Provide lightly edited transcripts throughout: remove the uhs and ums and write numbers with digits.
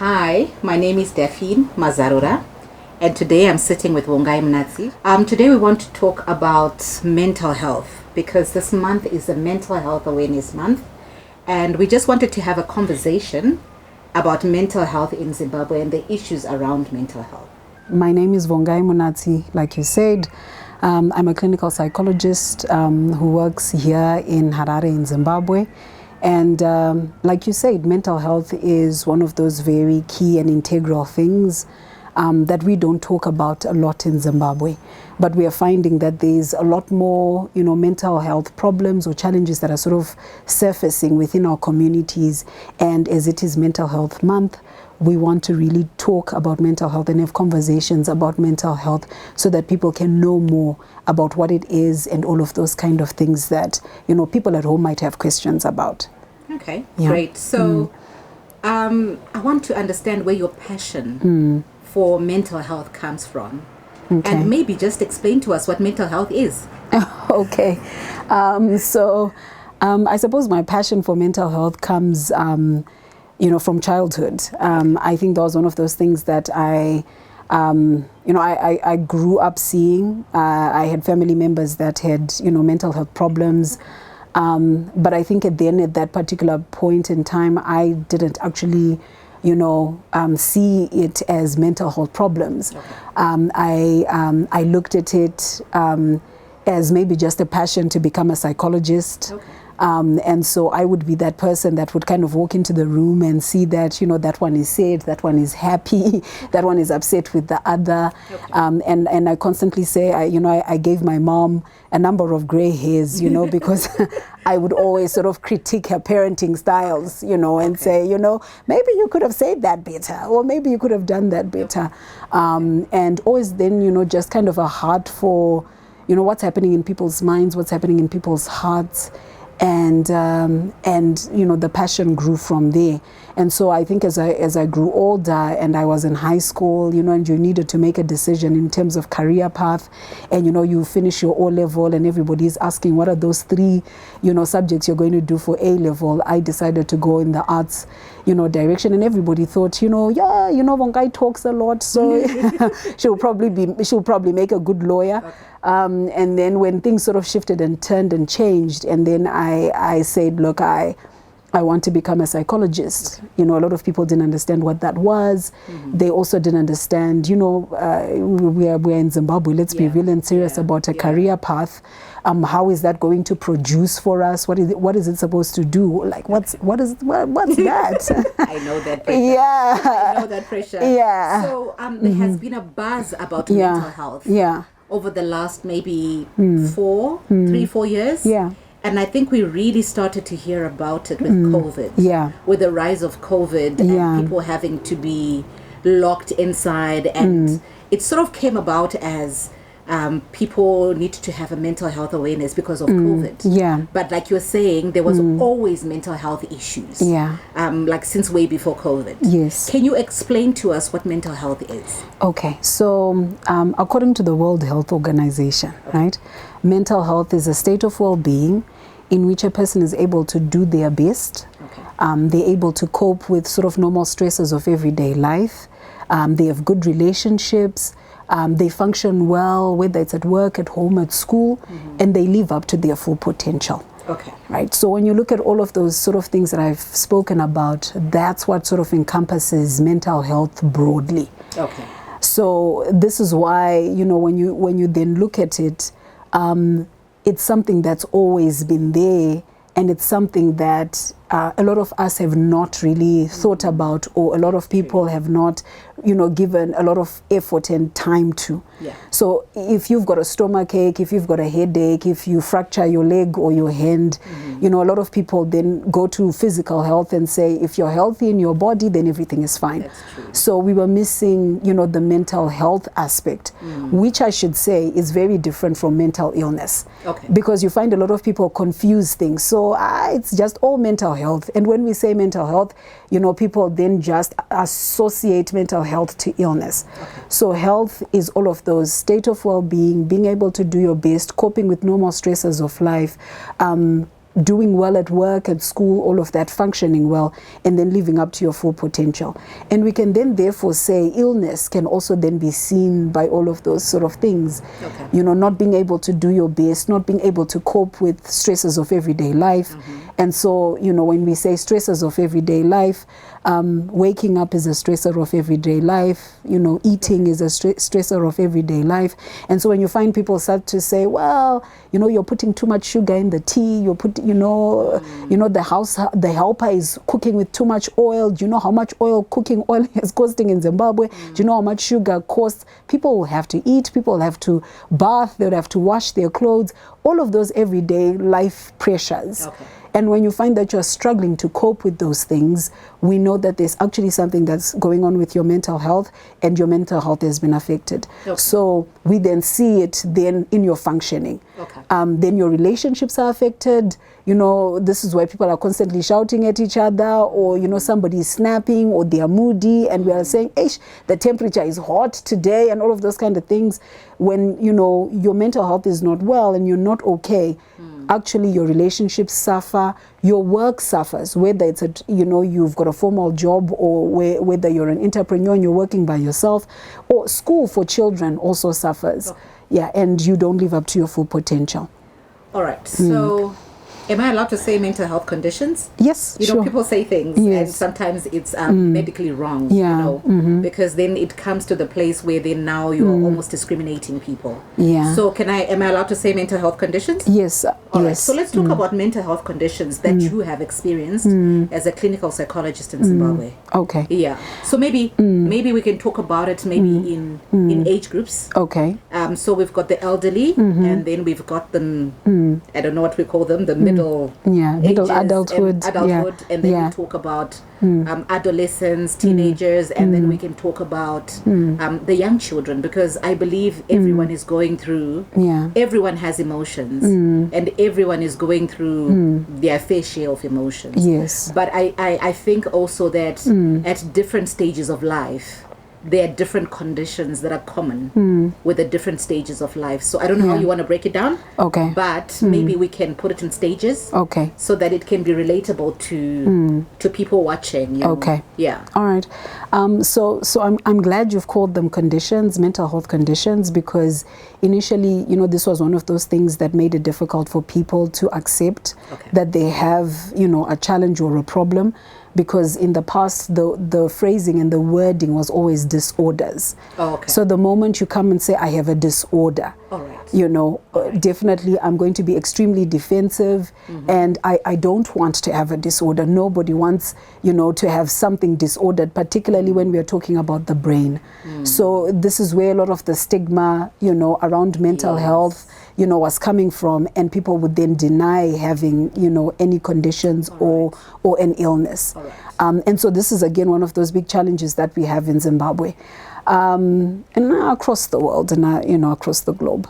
Hi, my name is Daphne Mazarura, and today I'm sitting with Wongai Mnatsi. Today we want to talk about mental health because this month is the Mental Health Awareness Month, and we just wanted to have a conversation about mental health in Zimbabwe and the issues around mental health. My name is Wongai Mnatsi, like you said. I'm a clinical psychologist who works here in Harare in Zimbabwe. And like you said, mental health is one of those very key and integral things that we don't talk about a lot in Zimbabwe. But we are finding that there's a lot more, mental health problems or challenges that are sort of surfacing within our communities. And as it is Mental Health Month, we want to really talk about mental health and have conversations about mental health so that people can know more about what it is and all of those kind of things that, people at home might have questions about. Okay, great. So I want to understand where your passion for mental health comes from. Okay. And maybe just explain to us what mental health is. Okay. So I suppose my passion for mental health comes from childhood. I think that was one of those things that I grew up seeing. I had family members that had, mental health problems. But I think at that particular point in time, I didn't actually, see it as mental health problems. Okay. I looked at it as maybe just a passion to become a psychologist. Okay. And so I would be that person that would kind of walk into the room and see that, that one is sad, that one is happy, that one is upset with the other. Okay. And I constantly say, I gave my mom a number of gray hairs, because I would always sort of critique her parenting styles, and say, maybe you could have said that better, or maybe you could have done that better. And always then, just kind of a heart for, what's happening in people's minds, what's happening in people's hearts. And the passion grew from there. And so I think as I grew older and I was in high school, and you needed to make a decision in terms of career path, and you finish your O-level and everybody's asking what are those three subjects you're going to do for A-level, I decided to go in the arts direction, and everybody thought Wongai talks a lot, so she'll probably make a good lawyer. Okay. And then when things sort of shifted and turned and changed, and then I said, look, I want to become a psychologist. A lot of people didn't understand what that was. Mm-hmm. They also didn't understand, we're in Zimbabwe. Let's be real and serious about a career path. How is that going to produce for us? What is it supposed to do? Like, what's that? I know that pressure. Yeah. I know that pressure. Yeah. So there has been a buzz about mental health. Yeah. Over the last maybe 3-4 years. Yeah. And I think we really started to hear about it with COVID. Yeah. With the rise of COVID and people having to be locked inside. And it sort of came about as people needed to have a mental health awareness because of COVID. Yeah. But like you're saying, there was always mental health issues. Yeah. Like since way before COVID. Yes. Can you explain to us what mental health is? Okay. So according to the World Health Organization, right, mental health is a state of well-being in which a person is able to do their best. Okay. They're able to cope with sort of normal stresses of everyday life. They have good relationships. They function well, whether it's at work, at home, at school, and they live up to their full potential. Okay. Right. So when you look at all of those sort of things that I've spoken about, that's what sort of encompasses mental health broadly. Okay. So this is why, when you then look at it, it's something that's always been there, and it's something that a lot of us have not really thought about, or a lot of people have not, given a lot of effort and time to. Yeah. So if you've got a stomachache, if you've got a headache, if you fracture your leg or your hand, a lot of people then go to physical health and say, if you're healthy in your body, then everything is fine. That's true. So we were missing, the mental health aspect, which I should say is very different from mental illness. Okay. Because you find a lot of people confuse things. So it's just all mental health. And when we say mental health, people then just associate mental health to illness. Okay. So health is all of those: state of well-being, being able to do your best, coping with normal stresses of life, doing well at work, at school, all of that, functioning well, and then living up to your full potential. And we can then therefore say illness can also then be seen by all of those sort of things. Okay. You know, not being able to do your best, not being able to cope with stresses of everyday life. And so, you know, when we say stresses of everyday life, waking up is a stressor of everyday life, you know, eating is a stressor of everyday life. And so when you find people start to say, well, you know, you're putting too much sugar in the tea, you're putting, the helper is cooking with too much oil. Do you know how much cooking oil is costing in Zimbabwe? Do you know how much sugar costs? People will have to eat, people will have to bath, they'll have to wash their clothes, all of those everyday life pressures. Okay. And when you find that you're struggling to cope with those things, we know that there's actually something that's going on with your mental health, and your mental health has been affected. Okay. So we then see it then in your functioning. Okay. Then your relationships are affected. You know, this is why people are constantly shouting at each other, or, you know, somebody is snapping, or they are moody, and we are saying, "Ish, the temperature is hot today," and all of those kind of things. When, you know, your mental health is not well and you're not okay, actually your relationships suffer, your work suffers, whether it's you've got a formal job, or whether you're an entrepreneur and you're working by yourself, or school for children also suffers. Okay. Yeah, and you don't live up to your full potential. All right. So am I allowed to say mental health conditions? Yes, You know, people say things, Yes. and sometimes it's medically wrong, Yeah. you know, because then it comes to the place where then now you're almost discriminating people. Yeah. So am I allowed to say mental health conditions? Yes. All right. Yes. So let's talk about mental health conditions that you have experienced as a clinical psychologist in Zimbabwe. Okay. Yeah. So maybe we can talk about it in age groups. Okay. So we've got the elderly, and then we've got them. I don't know what we call them. The middle middle ages adulthood. and then we talk about adolescents, teenagers, and then we can talk about the young children, because I believe everyone is going through. Everyone has emotions, and everyone is going through their fair share of emotions. Yes. But I think also that at different stages of life, there are different conditions that are common with the different stages of life. So I don't know how you want to break it down. Okay. But maybe we can put it in stages. Okay. So that it can be relatable to people watching. You know? Okay. Yeah. All right. So I'm glad you've called them conditions, mental health conditions, because initially, you know, this was one of those things that made it difficult for people to accept that they have, you know, a challenge or a problem. Because in the past, the phrasing and the wording was always disorders. Oh, okay. So the moment you come and say, I have a disorder, All right. you know, definitely I'm going to be extremely defensive, and I don't want to have a disorder. Nobody wants, you know, to have something disordered, particularly when we are talking about the brain. So this is where a lot of the stigma, you know, around mental health, you know, was coming from, and people would then deny having, you know, any conditions or an illness. And so this is again one of those big challenges that we have in Zimbabwe, and across the world, and you know, across the globe.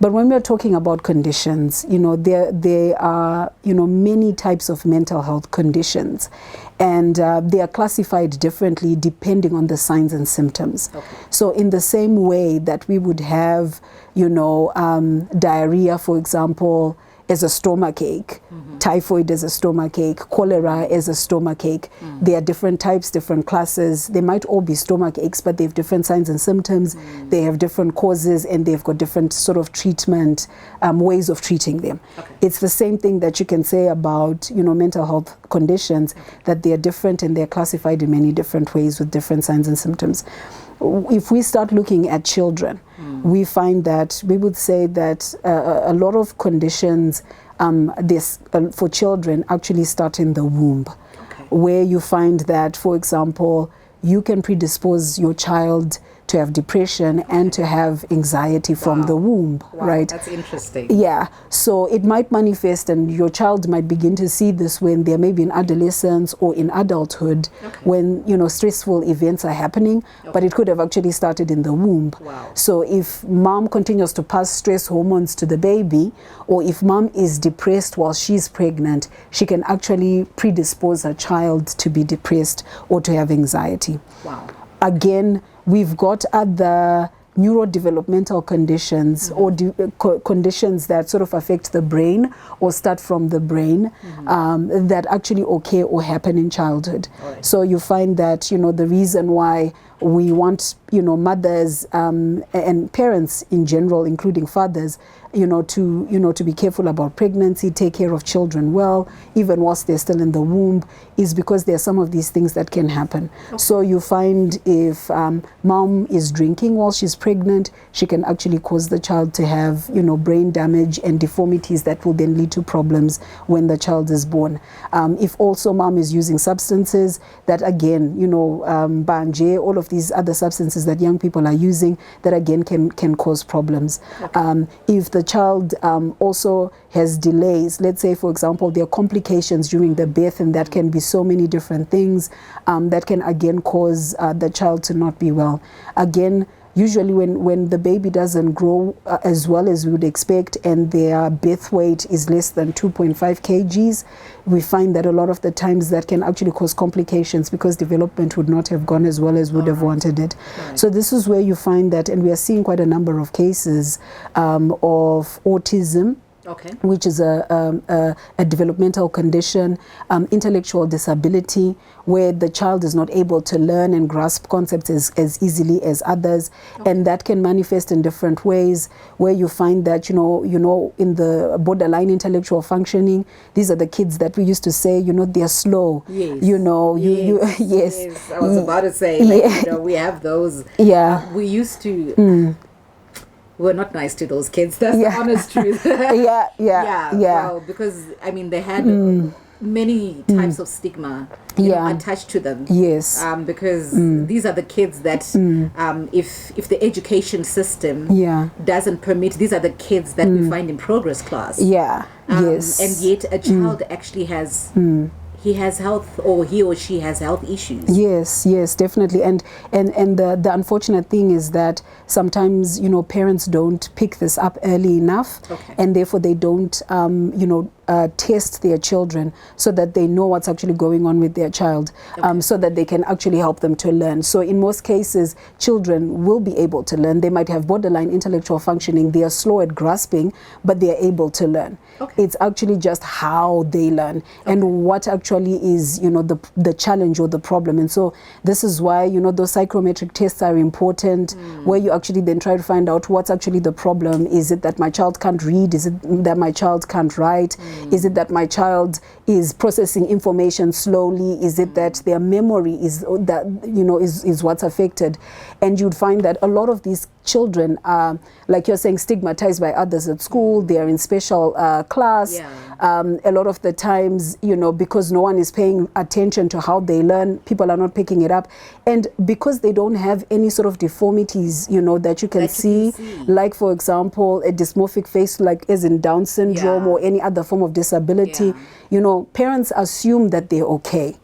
But when we're talking about conditions, you know, there are, you know, many types of mental health conditions, and they are classified differently depending on the signs and symptoms. So in the same way that we would have, you know, diarrhea, for example, as a stomachache, typhoid as a stomachache, cholera as a stomachache. There are different types, different classes. They might all be stomachaches, but they have different signs and symptoms. They have different causes, and they've got different sort of treatment, ways of treating them. It's the same thing that you can say about, you know, mental health conditions, that they are different and they're classified in many different ways with different signs and symptoms. If we start looking at children, we find that we would say that a lot of conditions for children actually start in the womb, where you find that, for example, you can predispose your child to have depression and to have anxiety from the womb, right? That's interesting. Yeah, so it might manifest, and your child might begin to see this when they're maybe in adolescence or in adulthood, when, you know, stressful events are happening, but it could have actually started in the womb. So if mom continues to pass stress hormones to the baby, or if mom is depressed while she's pregnant, she can actually predispose her child to be depressed or to have anxiety. Again, we've got other neurodevelopmental conditions or conditions that sort of affect the brain or start from the brain that actually occur or happen in childhood. Right. So you find that, you know, the reason why we want, you know, mothers and parents in general, including fathers, to be careful about pregnancy, take care of children well, even whilst they're still in the womb, is because there are some of these things that can happen. Okay. So you find if mom is drinking while she's pregnant, she can actually cause the child to have, you know, brain damage and deformities that will then lead to problems when the child is born. If also mom is using substances that, again, you know, banje, all of these other substances that young people are using, that again can cause problems. Okay. If the child also has delays, let's say, for example, there are complications during the birth, and that can be so many different things that can again cause the child to not be well. Again, usually when the baby doesn't grow as well as we would expect, and their birth weight is less than 2.5 kgs, we find that a lot of the times that can actually cause complications because development would not have gone as well as would have wanted it. Right. So this is where you find that, and we are seeing quite a number of cases of autism, okay, which is a developmental condition, intellectual disability, where the child is not able to learn and grasp concepts as easily as others. Okay. And that can manifest in different ways, where you find that, you know, in the borderline intellectual functioning, these are the kids that we used to say, you know, they're slow. Yes. You know, yes. Yes. I was about to say, like, you know, we have those. Yeah. We used to... We're not nice to those kids. That's the honest truth. Yeah. Well, because, I mean, they had many types of stigma attached to them. Yes. Because these are the kids that, if the education system doesn't permit, these are the kids that we find in progress class. Yeah. Yes. And yet a child actually has... he has health, or he or she has health issues. Yes, definitely. And the unfortunate thing is that sometimes, you know, parents don't pick this up early enough, okay, and therefore they don't, test their children so that they know what's actually going on with their child, okay, so that they can actually help them to learn. So in most cases, children will be able to learn. They might have borderline intellectual functioning. They are slow at grasping, but they are able to learn. Okay. It's actually just how they learn, okay, and what actually is, you know, the challenge or the problem. And so this is why, you know, those psychometric tests are important, where you actually then try to find out what's actually the problem. Is it that my child can't read? Is it that my child can't write? Is it that my child is processing information slowly? Is it that their memory is that, you know, is what's affected? And you'd find that a lot of these children are, like you're saying, stigmatized by others at school. They are in special class. Yeah. A lot of the times, you know, because no one is paying attention to how they learn, people are not picking it up. And because they don't have any sort of deformities, you know, that you can see, like, for example, a dysmorphic face, like as in Down syndrome, or any other form of disability, you know, parents assume that they're okay.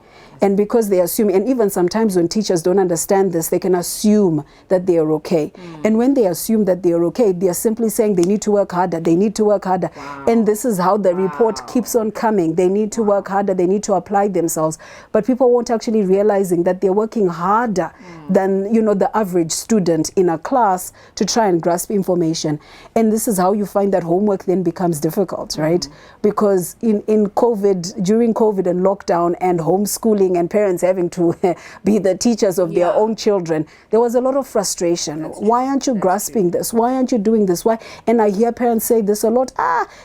And because they assume, and even sometimes when teachers don't understand this, they can assume that they are okay. And when they assume that they are okay, they are simply saying they need to work harder, they need to work harder. Wow. And this is how the report keeps on coming. They need to work harder, they need to apply themselves. But people won't actually realizing that they're working harder than, you know, the average student in a class to try and grasp information. And this is how you find that homework then becomes difficult, right? Because in COVID, during COVID and lockdown and homeschooling, and parents having to be the teachers of their own children, there was a lot of frustration. Why aren't you grasping this? Why aren't you doing this? Why? And I hear parents say this a lot.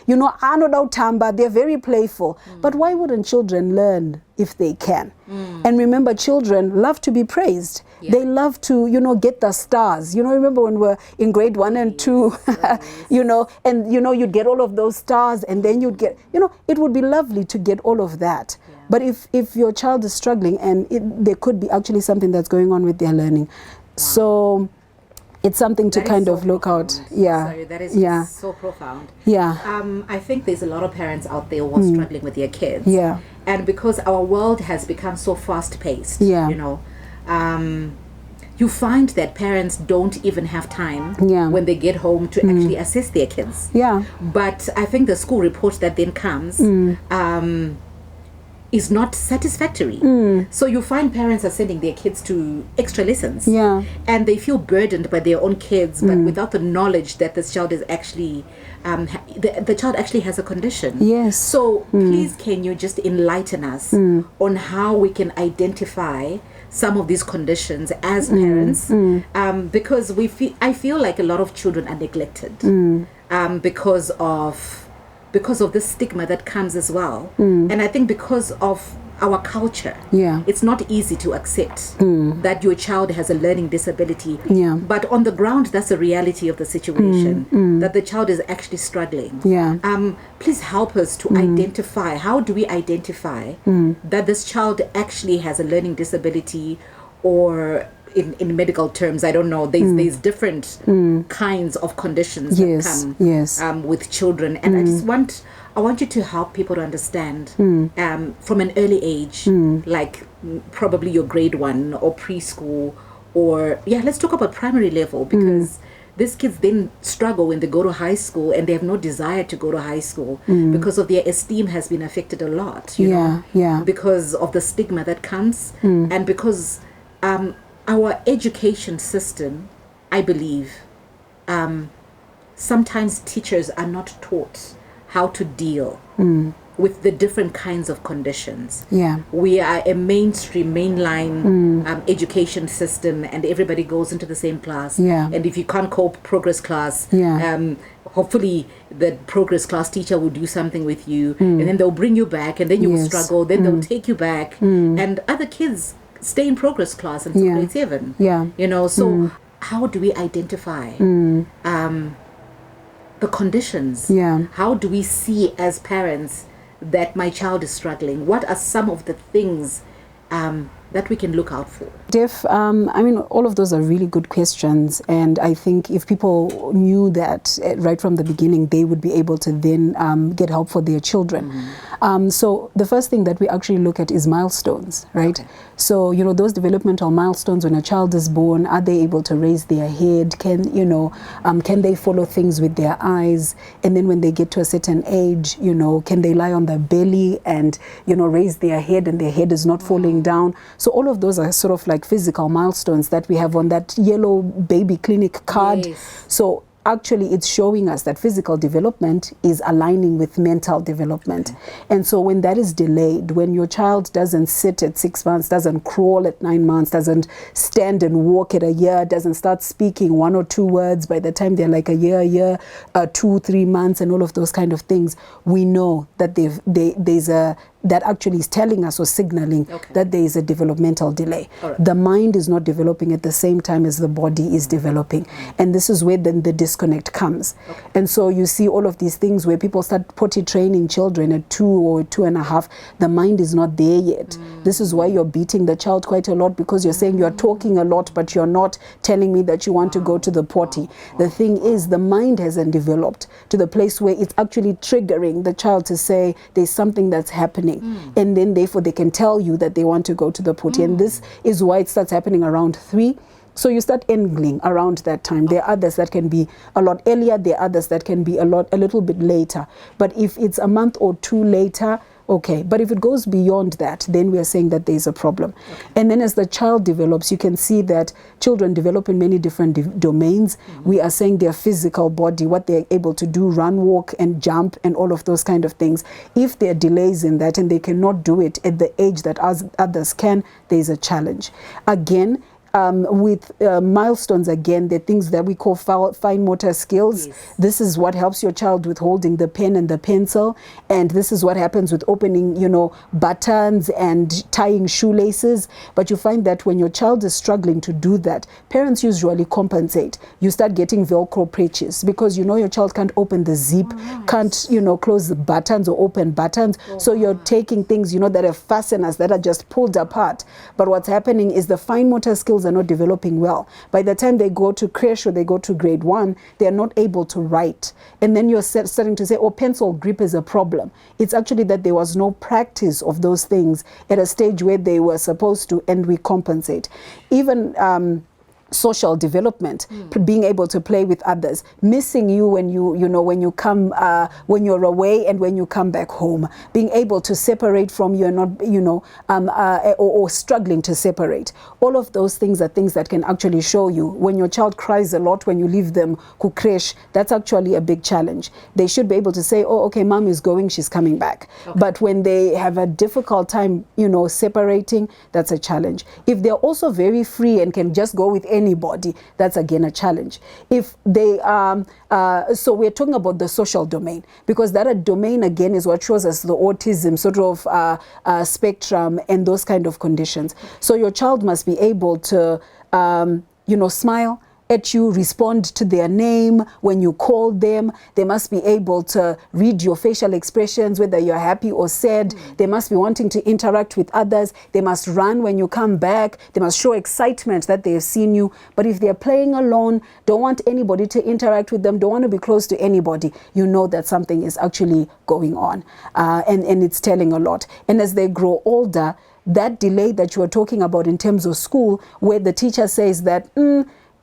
You know, I know about Tamba, they're very playful. But why wouldn't children learn if they can? And remember, children love to be praised. They love to, you know, get the stars. You know, remember when we're in grade 1 and 2, you know, and, you know, you'd get all of those stars, and then you'd get, you know, it would be lovely to get all of that. But if your child is struggling, and there could be actually something that's going on with their learning. So it's something to kind of look out. Sorry, that is so profound. I think there's a lot of parents out there who are struggling with their kids. And because our world has become so fast-paced, you know, you find that parents don't even have time when they get home to actually assess their kids. But I think the school report that then comes, is not satisfactory. So you find parents are sending their kids to extra lessons, and they feel burdened by their own kids, but without the knowledge that this child is actually the child actually has a condition. Yes. So please, can you just enlighten us on how we can identify some of these conditions as parents, because I feel like a lot of children are neglected because of the stigma that comes as well. And I think because of our culture, it's not easy to accept that your child has a learning disability. But on the ground, that's the reality of the situation, that the child is actually struggling. Please help us to identify, how do we identify that this child actually has a learning disability, or in medical terms, I don't know, there's different kinds of conditions that come with children. And I want you to help people to understand from an early age, like probably your grade 1 or preschool, or let's talk about primary level, because these kids then struggle when they go to high school, and they have no desire to go to high school because of their esteem has been affected a lot, you know, because of the stigma that comes, and because our education system, I believe, sometimes teachers are not taught how to deal with the different kinds of conditions. We are a mainline education system, and everybody goes into the same class. And if you can't cope, progress class, hopefully the progress class teacher will do something with you, and then they'll bring you back, and then you will struggle, then they'll take you back, and other kids stay in progress class until grade 7. You know, so how do we identify the conditions? How do we see as parents that my child is struggling? What are some of the things that we can look out for? I mean, all of those are really good questions, and I think if people knew that right from the beginning, they would be able to then get help for their children. So the first thing that we actually look at is milestones, right? So, you know, those developmental milestones, when a child is born, are they able to raise their head? Can they follow things with their eyes? And then when they get to a certain age, you know, can they lie on their belly and, you know, raise their head, and their head is not falling down? So all of those are sort of like physical milestones that we have on that yellow baby clinic card. So actually it's showing us that physical development is aligning with mental development. And so when that is delayed, when your child doesn't sit at 6 months, doesn't crawl at 9 months, doesn't stand and walk at a year, doesn't start speaking 1 or 2 words by the time they're like a year, 2-3 months, and all of those kind of things, we know that that actually is telling us or signaling that there is a developmental delay. The mind is not developing at the same time as the body is developing. And this is where then the disconnect comes. And so you see all of these things where people start potty training children at 2 or 2.5. The mind is not there yet. This is why you're beating the child quite a lot, because you're saying you're talking a lot, but you're not telling me that you want to go to the potty. The thing is, the mind hasn't developed to the place where it's actually triggering the child to say there's something that's happening. And then therefore they can tell you that they want to go to the potty. And this is why it starts happening around 3. So you start angling around that time. There are others that can be a lot earlier. There are others that can be a little bit later. But if it's a month or 2 later, okay. But if it goes beyond that, then we are saying that there's a problem. And then as the child develops, you can see that children develop in many different domains. We are saying their physical body, what they're able to do, run, walk, and jump, and all of those kind of things. If there are delays in that and they cannot do it at the age that others can, there's a challenge. Again, with milestones, again, the things that we call fine motor skills. This is what helps your child with holding the pen and the pencil, and this is what happens with opening, you know, buttons and tying shoelaces. But you find that when your child is struggling to do that, parents usually compensate. You start getting Velcro patches because you know your child can't open the zip, can't, you know, close the buttons or open buttons. So you're taking things, you know, that are fasteners that are just pulled apart. But what's happening is the fine motor skills are not developing well. By the time they go to creche or they go to grade 1, they are not able to write. And then you're starting to say, oh, pencil grip is a problem. It's actually that there was no practice of those things at a stage where they were supposed to, and we compensate. Even social development, being able to play with others, missing you when when you come, when you're away and when you come back home, being able to separate from you and not, or struggling to separate. All of those things are things that can actually show you when your child cries a lot when you leave them ku creche. That's actually a big challenge. They should be able to say, oh, okay, mom is going, she's coming back. Okay. But when they have a difficult time, separating, that's a challenge. If they're also very free and can just go with anybody, that's again a challenge. If they so we're talking about the social domain, because that domain again is what shows us the autism sort of spectrum and those kind of conditions. So your child must be able to smile at you, respond to their name when you call them. They must be able to read your facial expressions, whether you're happy or sad. They must be wanting to interact with others. They must run when you come back. They must show excitement that they have seen you. But if they're playing alone, don't want anybody to interact with them, don't want to be close to anybody, you know that something is actually going on. And it's telling a lot. And as they grow older, that delay that you were talking about in terms of school, where the teacher says that,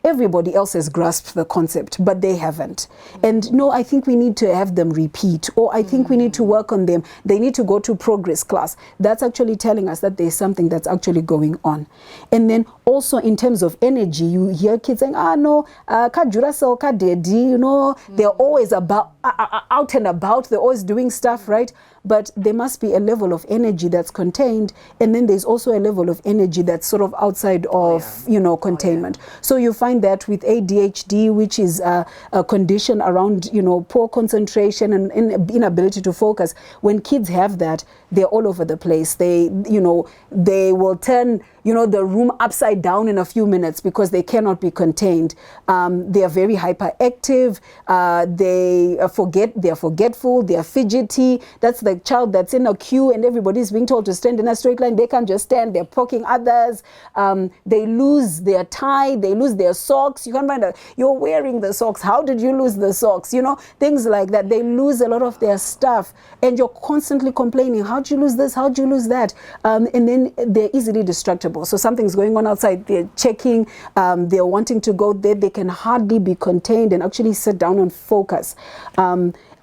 everybody else has grasped the concept, but they haven't. And no, I think we need to have them repeat, or I think we need to work on them. They need to go to progress class. That's actually telling us that there's something that's actually going on. And then also in terms of energy, you hear kids saying, no, Duracell, Daddy, they're always about out and about, they're always doing stuff, right? But there must be a level of energy that's contained, and then there's also a level of energy that's sort of outside of, containment. So you find that with ADHD, which is a condition around, poor concentration and inability to focus, when kids have that, they're all over the place. They will turn, the room upside down in a few minutes because they cannot be contained. They are very hyperactive. They're forgetful. They're fidgety. That's the child that's in a queue and everybody's being told to stand in a straight line. They can't just stand. They're poking others. They lose their tie. They lose their socks. You can't find out, you're wearing the socks. How did you lose the socks? Things like that. They lose a lot of their stuff. And you're constantly complaining, how'd you lose this? How'd you lose that? And then they're easily distractible. So something's going on outside. They're checking. They're wanting to go there. They can hardly be contained and actually sit down and focus.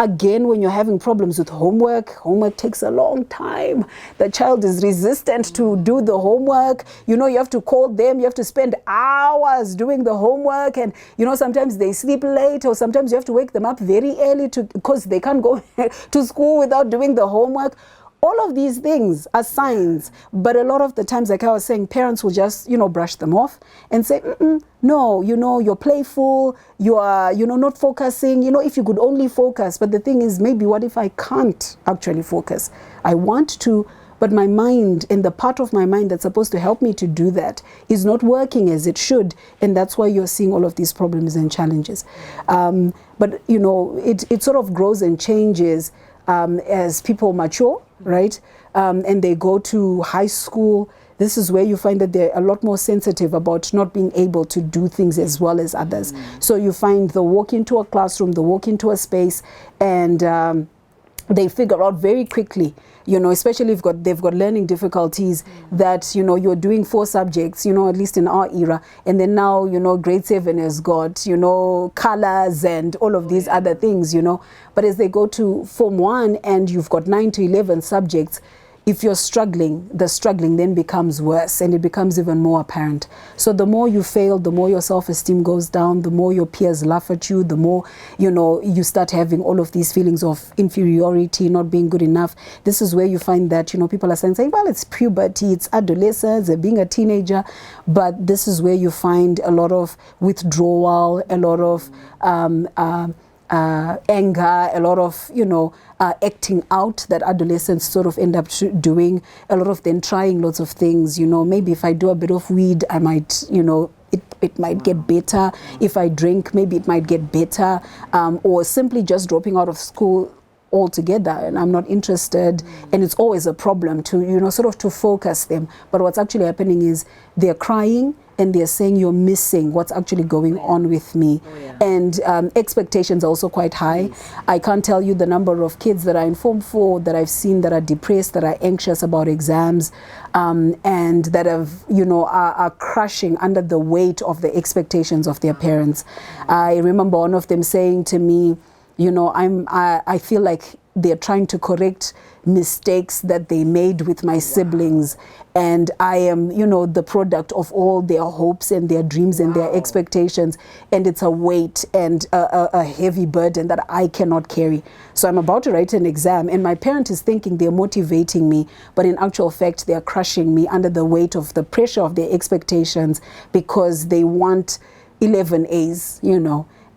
Again, when you're having problems with homework takes a long time. The child is resistant to do the homework. You have to call them. You have to spend hours doing the homework. And, sometimes they sleep late, or sometimes you have to wake them up very early because they can't go to school without doing the homework. All of these things are signs, but a lot of the times, like I was saying, parents will just, brush them off and say, no, you're playful, you are, not focusing, if you could only focus. But the thing is, maybe what if I can't actually focus? I want to, but my mind and the part of my mind that's supposed to help me to do that is not working as it should. And that's why you're seeing all of these problems and challenges. But, it sort of grows and changes as people mature, right? And they go to high school. This is where you find that they're a lot more sensitive about not being able to do things as well as others. So you find they'll walk into a classroom, they'll walk into a space, and they figure out very quickly, especially if they've got learning difficulties, that, you're doing 4 subjects, at least in our era. And then now, grade 7 has got, colors and all of these other things, But as they go to Form 1 and you've got 9 to 11 subjects, if you're struggling, the struggling then becomes worse, and it becomes even more apparent. So the more you fail, the more your self-esteem goes down, the more your peers laugh at you, the more, you start having all of these feelings of inferiority, not being good enough. This is where you find that, people are saying, well, it's puberty, it's adolescence, being a teenager. But this is where you find a lot of withdrawal, a lot of anger, a lot of, acting out that adolescents sort of end up doing, a lot of them trying lots of things, maybe if I do a bit of weed, I might, it might get better. If I drink, maybe it might get better, or simply just dropping out of school altogether, and I'm not interested. And it's always a problem to, sort of to focus them. But what's actually happening is they're crying, and they're saying you're missing what's actually going on with me. And expectations are also quite high. I can't tell you the number of kids that are in Form 4 that I've seen that are depressed, that are anxious about exams, and that have, are crushing under the weight of the expectations of their parents. I remember one of them saying to me, I feel like they're trying to correct mistakes that they made with my siblings, and I am, the product of all their hopes and their dreams and their expectations, and it's a weight and a heavy burden that I cannot carry. So I'm about to write an exam, and my parent is thinking they're motivating me, but in actual fact they're crushing me under the weight of the pressure of their expectations, because they want 11 A's,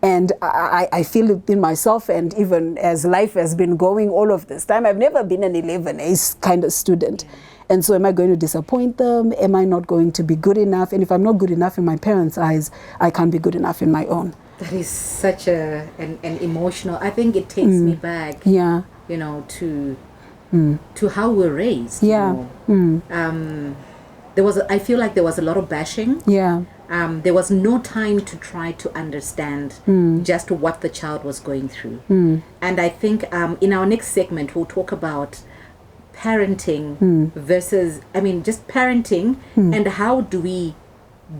And I feel it in myself, and even as life has been going all of this time, I've never been an 11 A's kind of student. And so am I going to disappoint them? Am I not going to be good enough? And if I'm not good enough in my parents' eyes, I can't be good enough in my own. That is such an emotional, I think it takes me back, to how we're raised. I feel like there was a lot of bashing. There was no time to try to understand just what the child was going through. And I think in our next segment, we'll talk about parenting versus, just parenting and how do we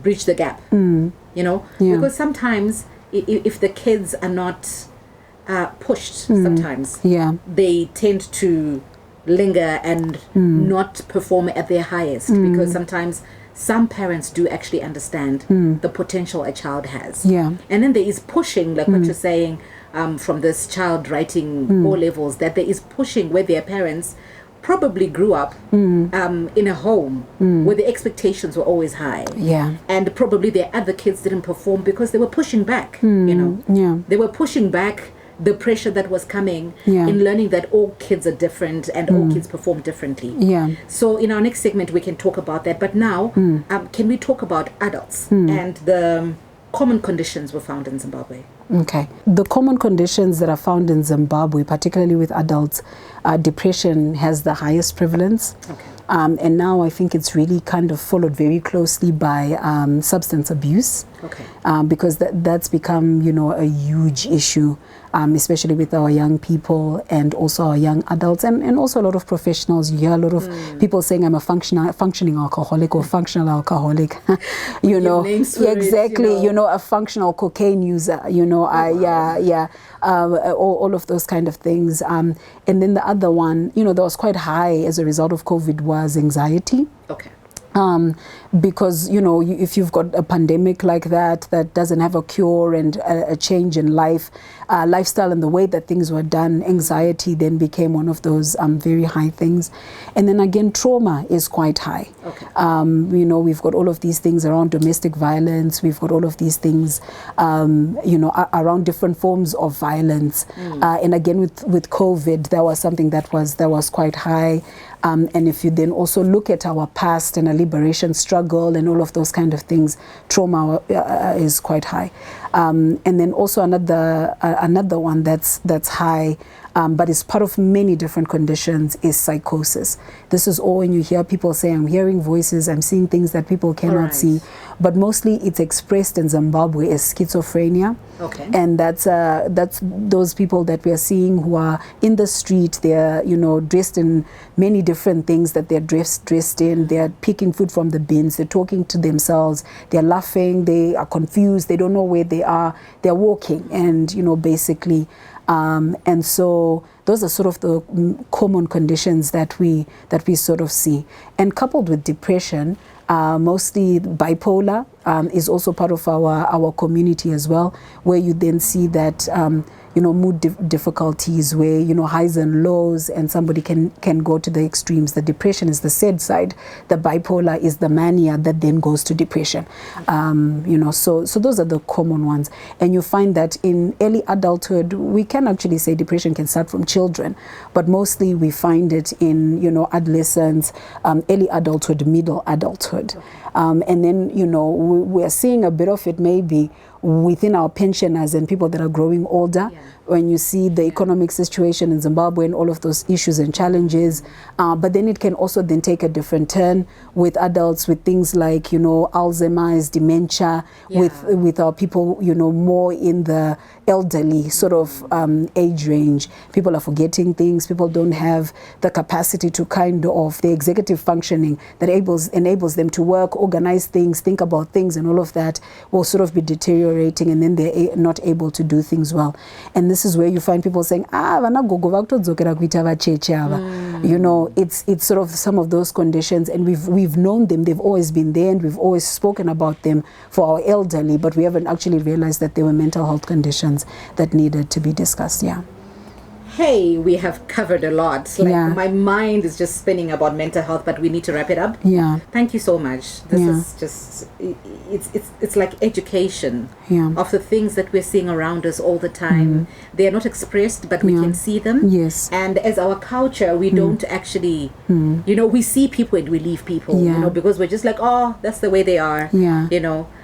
bridge the gap, because sometimes if the kids are not pushed, sometimes they tend to linger and not perform at their highest, because sometimes some parents do actually understand the potential a child has. And then there is pushing, like what you're saying, from this child writing O levels, that there is pushing where their parents probably grew up in a home where the expectations were always high. And probably their other kids didn't perform because they were pushing back, They were pushing back the pressure that was coming in learning that all kids are different and all kids perform differently. So in our next segment, we can talk about that. But now, can we talk about adults and the common conditions were found in Zimbabwe? Okay. The common conditions that are found in Zimbabwe, particularly with adults, depression has the highest prevalence. And now I think it's really kind of followed very closely by substance abuse. Because that's become, a huge issue, especially with our young people and also our young adults and also a lot of professionals. You hear a lot of people saying I'm a functioning alcoholic or functional alcoholic, exactly, a functional cocaine user, all of those kind of things. And then the other one, that was quite high as a result of COVID was anxiety. Because, if you've got a pandemic like that doesn't have a cure and a change in lifestyle and the way that things were done, anxiety then became one of those very high things. And then again, trauma is quite high. We've got all of these things around domestic violence. We've got all of these things, around different forms of violence. And again, with COVID, that was something that was quite high. And if you then also look at our past and a liberation struggle and all of those kind of things, trauma is quite high. And then also another one that's high, but is part of many different conditions, is psychosis. This is all when you hear people say, I'm hearing voices, I'm seeing things that people cannot see. But mostly it's expressed in Zimbabwe as schizophrenia. And that's those people that we are seeing who are in the street. They're dressed in many different things that they're dressed in. They're picking food from the bins. They're talking to themselves. They're laughing. They are confused. They don't know where they are. They're walking, and basically. And so those are sort of the common conditions that we sort of see. And coupled with depression, mostly bipolar is also part of our community as well, where you then see that mood difficulties where highs and lows, and somebody can go to the extremes. The depression is the sad side. The bipolar is the mania that then goes to depression. So those are the common ones. And you find that in early adulthood, we can actually say depression can start from children, but mostly we find it in adolescence, early adulthood, middle adulthood. And then we're seeing a bit of it maybe within our pensioners and people that are growing older, when you see the economic situation in Zimbabwe and all of those issues and challenges. But then it can also then take a different turn with adults, with things like, Alzheimer's, dementia, with our people, more in the elderly sort of age range. People are forgetting things. People don't have the capacity to the executive functioning that enables them to work, organize things, think about things, and all of that will sort of be deteriorating, and then they're not able to do things well. And this is where you find people saying, it's sort of some of those conditions, and we've known them, they've always been there, and we've always spoken about them for our elderly, but we haven't actually realized that they were mental health conditions that needed to be discussed. Hey, we have covered a lot. My mind is just spinning about mental health, but we need to wrap it up. Thank you so much. This is just, it's like education of the things that we're seeing around us all the time. They are not expressed, but we can see them. Yes. And as our culture, we don't actually, we see people and we leave people, because we're just like, oh, that's the way they are,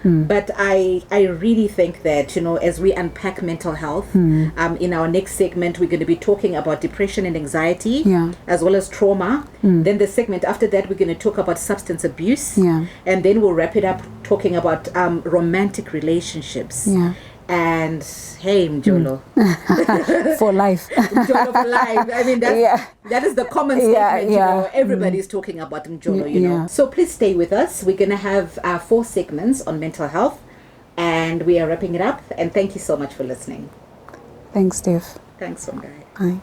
But I really think that, as we unpack mental health, in our next segment, we're going to be talking about depression and anxiety, as well as trauma. Then the segment after that, we're going to talk about substance abuse, and then we'll wrap it up talking about romantic relationships. And hey, Mjolo. For life. Mjolo for life. I mean, that is the common statement, everybody's talking about Mjolo, So please stay with us. We're going to have 4 segments on mental health, and we are wrapping it up. And thank you so much for listening. Thanks, Steph. Thanks, Songai. Bye.